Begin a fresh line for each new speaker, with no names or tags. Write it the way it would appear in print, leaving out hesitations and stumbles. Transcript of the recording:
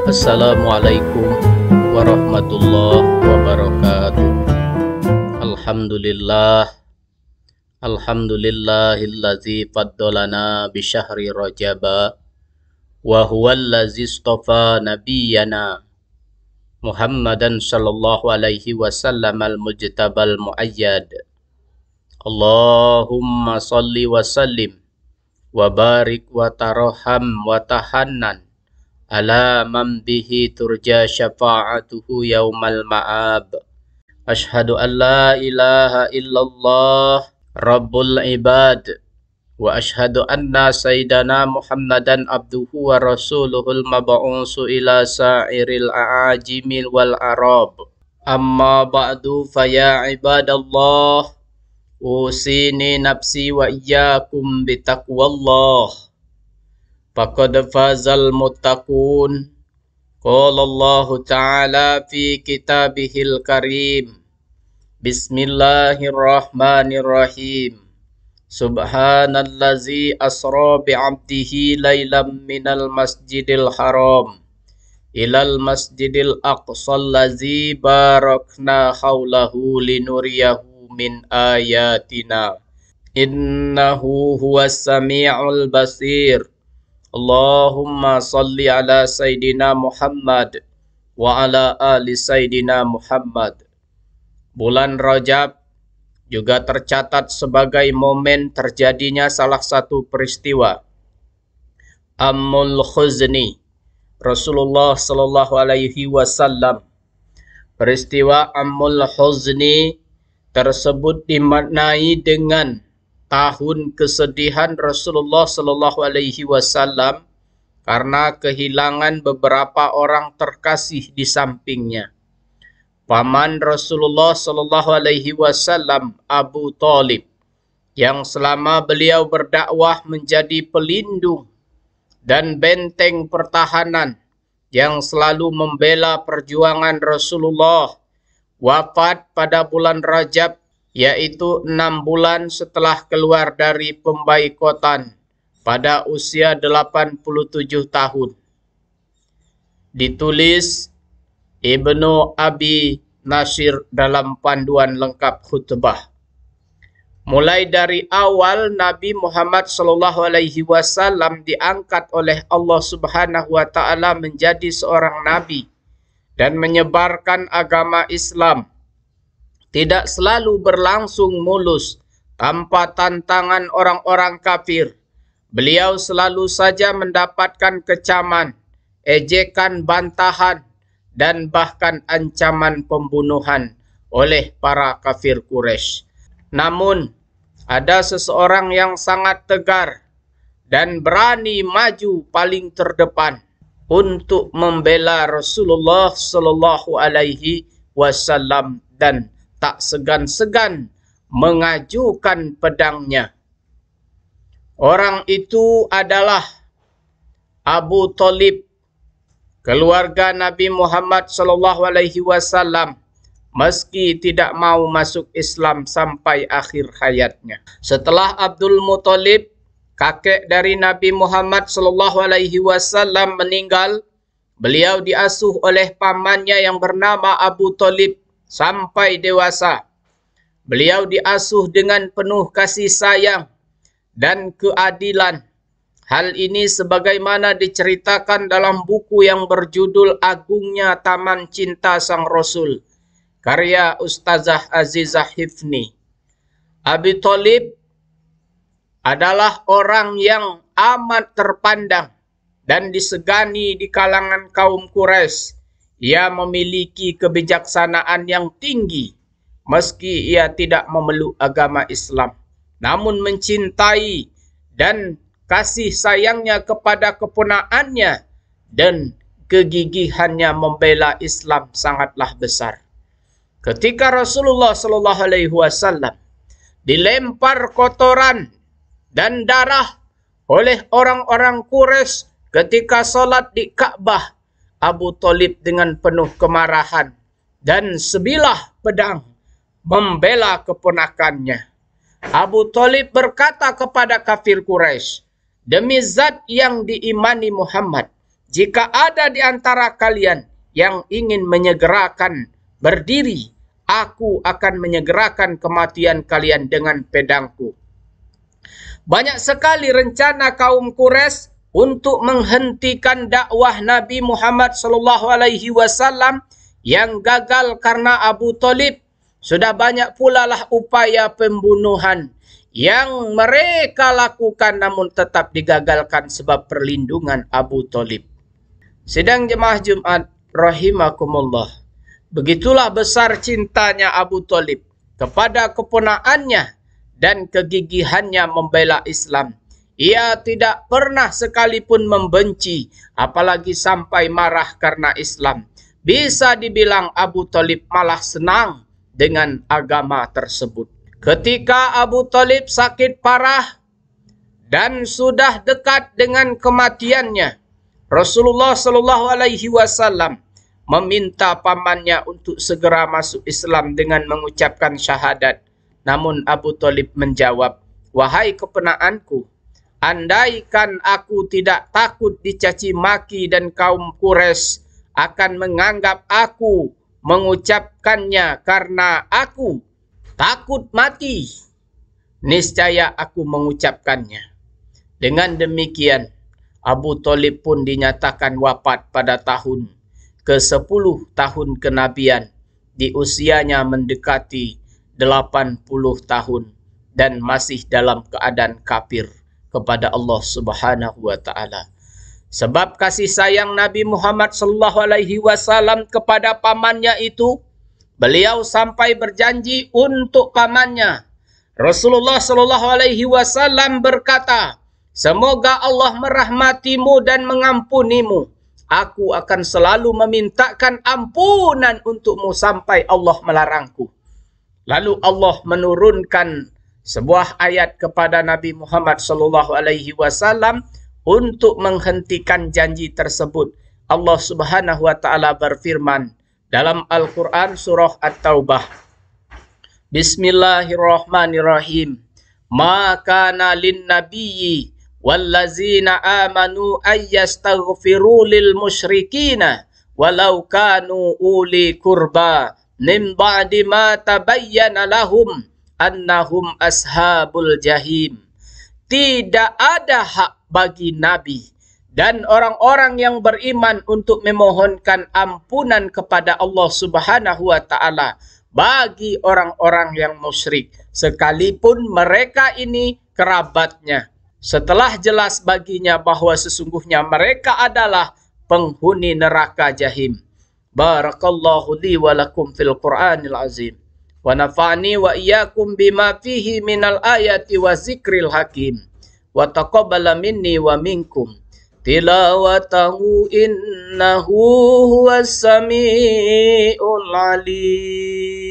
Assalamualaikum warahmatullahi wabarakatuh. Alhamdulillahillazi faddalana bi syahri rajaba wa huwallazi istafa nabiyyana Muhammadan sallallahu alaihi wasallam al-mujtabal muayyad. Allahumma salli wa sallim wa barik wa tarham wa tahannan ala man bihi turja syafa'atuhu yaumal ma'ab. Ashhadu an la ilaha illallah rabbul ibad wa ashhadu anna sayyidana Muhammadan abduhu wa rasuluhul mab'usu ila sa'iril a'ajimil wal arab. Amma ba'du fa ya ibadallah, usini nafsi wa iyyakum bitaqwallah. Faqad fazal muttaqun. Qala Allah Ta'ala fi kitabihil karim. Bismillahirrahmanirrahim. Subhanallazi asra bi'abdihi laylam minal masjidil haram ilal masjidil aqsal lazi barakna haulahu linuriyahu min ayatina. Innahu huwas sami'ul basir. Allahumma salli ala Sayyidina Muhammad wa ala ali Sayyidina Muhammad. Bulan Rajab juga tercatat sebagai momen terjadinya salah satu peristiwa, Ammul Khuzni Rasulullah sallallahu alaihi wasallam. Peristiwa Ammul Khuzni tersebut dimaknai dengan tahun kesedihan Rasulullah sallallahu alaihi wasallam karena kehilangan beberapa orang terkasih di sampingnya. Paman Rasulullah sallallahu alaihi wasallam, Abu Thalib, yang selama beliau berdakwah menjadi pelindung dan benteng pertahanan yang selalu membela perjuangan Rasulullah, wafat pada bulan Rajab, yaitu 6 bulan setelah keluar dari pembaikotan pada usia 87 tahun. Ditulis Ibnu Abi Nasir dalam panduan lengkap khutbah. Mulai dari awal Nabi Muhammad sallallahu alaihi wasallam diangkat oleh Allah Subhanahu wa taala menjadi seorang nabi dan menyebarkan agama Islam tidak selalu berlangsung mulus tanpa tantangan orang-orang kafir. Beliau selalu saja mendapatkan kecaman, ejekan, bantahan, dan bahkan ancaman pembunuhan oleh para kafir Quraisy. Namun, ada seseorang yang sangat tegar dan berani maju paling terdepan untuk membela Rasulullah sallallahu alaihi wasallam dan tak segan-segan mengajukan pedangnya. Orang itu adalah Abu Thalib, keluarga Nabi Muhammad sallallahu alaihi wasallam, meski tidak mau masuk Islam sampai akhir hayatnya. Setelah Abdul Muthalib, kakek dari Nabi Muhammad sallallahu alaihi wasallam, meninggal, beliau diasuh oleh pamannya yang bernama Abu Thalib sampai dewasa. Beliau diasuh dengan penuh kasih sayang dan keadilan. Hal ini sebagaimana diceritakan dalam buku yang berjudul Agungnya Taman Cinta Sang Rasul, karya Ustazah Azizah Hifni. Abi Thalib adalah orang yang amat terpandang dan disegani di kalangan kaum Quraisy. Ia memiliki kebijaksanaan yang tinggi meski ia tidak memeluk agama Islam, namun mencintai dan kasih sayangnya kepada keponakannya dan kegigihannya membela Islam sangatlah besar. Ketika Rasulullah sallallahu alaihi wasallam dilempar kotoran dan darah oleh orang-orang Quraisy ketika salat di Ka'bah, Abu Thalib dengan penuh kemarahan dan sebilah pedang membela keponakannya. Abu Thalib berkata kepada kafir Quraisy, "Demi zat yang diimani Muhammad, jika ada di antara kalian yang ingin menyegerakan berdiri, aku akan menyegerakan kematian kalian dengan pedangku. Banyak sekali rencana kaum Quraisy untuk menghentikan dakwah Nabi Muhammad SAW yang gagal karena Abu Thalib. Sudah banyak pula lah upaya pembunuhan yang mereka lakukan namun tetap digagalkan sebab perlindungan Abu Thalib. Sidang jemaah Jumat rahimakumullah. Begitulah besar cintanya Abu Thalib kepada keponakannya dan kegigihannya membela Islam. Ia tidak pernah sekalipun membenci, apalagi sampai marah karena Islam. Bisa dibilang Abu Thalib malah senang dengan agama tersebut. Ketika Abu Thalib sakit parah dan sudah dekat dengan kematiannya, Rasulullah SAW meminta pamannya untuk segera masuk Islam dengan mengucapkan syahadat. Namun Abu Thalib menjawab, "Wahai keponakanku, andaikan aku tidak takut dicaci maki dan kaum Quraisy akan menganggap aku mengucapkannya karena aku takut mati, niscaya aku mengucapkannya." Dengan demikian, Abu Thalib pun dinyatakan wafat pada tahun ke-10 tahun kenabian, di usianya mendekati 80 tahun dan masih dalam keadaan kafir kepada Allah Subhanahu wa taala. Sebab kasih sayang Nabi Muhammad SAW kepada pamannya itu, beliau sampai berjanji untuk pamannya. Rasulullah SAW berkata, "Semoga Allah merahmatimu dan mengampunimu. Aku akan selalu memintakan ampunan untukmu sampai Allah melarangku." Lalu Allah menurunkan sebuah ayat kepada Nabi Muhammad SAW untuk menghentikan janji tersebut. Allah Subhanahu wa taala berfirman dalam Al-Qur'an surah At-Taubah. Bismillahirrahmanirrahim. Ma kana lin-nabiyyi wallazina amanu ayyastaghfiru lil musyrikina walau kanu uli kurba min ba'di ma tabayyana lahum annahum ashabul jahim. Tidak ada hak bagi Nabi dan orang-orang yang beriman untuk memohonkan ampunan kepada Allah Subhanahu wa taala bagi orang-orang yang musyrik, sekalipun mereka ini kerabatnya, setelah jelas baginya bahwa sesungguhnya mereka adalah penghuni neraka jahim. Barakallahu li wa lakum fil Qur'anil azim. Wa nafa'ani wa iyyakum bima fihi minal ayati wa zikril hakim. Wa taqabbala minni wa minkum tilawatahu innahu huwas sami'ul alim.